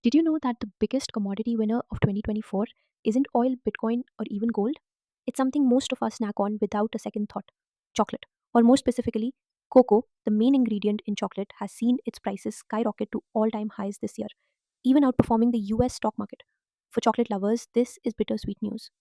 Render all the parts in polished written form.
Did you know that the biggest commodity winner of 2024 isn't oil, Bitcoin, or even gold? It's something most of us snack on without a second thought: chocolate. Or more specifically, cocoa, the main ingredient in chocolate, has seen its prices skyrocket to all time highs this year, even outperforming the US stock market. For chocolate lovers, this is bittersweet news.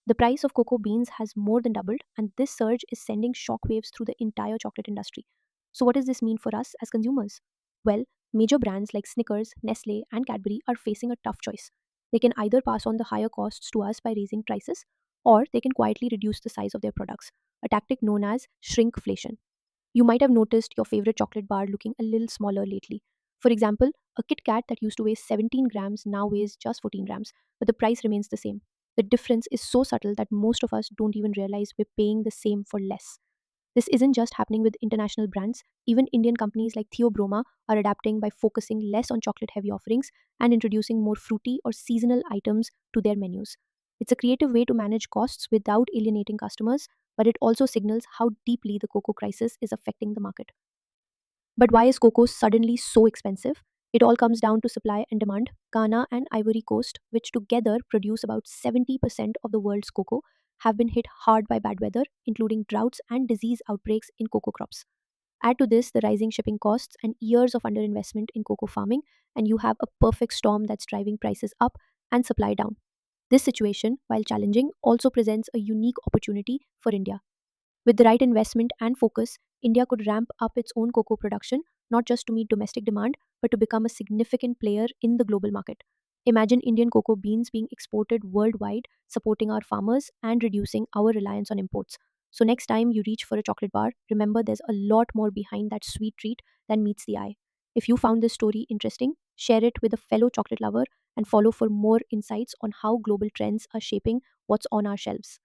The price of cocoa beans has more than doubled, and this surge is sending shockwaves through the entire chocolate industry. So, what does this mean for us as consumers? Well, major brands like Snickers, Nestle, and Cadbury are facing a tough choice. They can either pass on the higher costs to us by raising prices, or they can quietly reduce the size of their products, a tactic known as shrinkflation. You might have noticed your favorite chocolate bar looking a little smaller lately. For example, a Kit Kat that used to weigh 17 grams now weighs just 14 grams, but the price remains the same. The difference is so subtle that most of us don't even realize we're paying the same for less. This isn't just happening with international brands. Even Indian companies like Theobroma are adapting by focusing less on chocolate heavy offerings and introducing more fruity or seasonal items to their menus. It's a creative way to manage costs without alienating customers, but it also signals how deeply the cocoa crisis is affecting the market. But why is cocoa suddenly so expensive? It all comes down to supply and demand. Ghana and Ivory Coast, which together produce about 70% of the world's cocoa, have been hit hard by bad weather, including droughts and disease outbreaks in cocoa crops. Add to this the rising shipping costs and years of underinvestment in cocoa farming, and you have a perfect storm that's driving prices up and supply down. This situation, while challenging, also presents a unique opportunity for India. With the right investment and focus, India could ramp up its own cocoa production, not just to meet domestic demand, but to become a significant player in the global market. Imagine Indian cocoa beans being exported worldwide, supporting our farmers and reducing our reliance on imports. So, next time you reach for a chocolate bar, remember there's a lot more behind that sweet treat than meets the eye. If you found this story interesting, share it with a fellow chocolate lover and follow for more insights on how global trends are shaping what's on our shelves.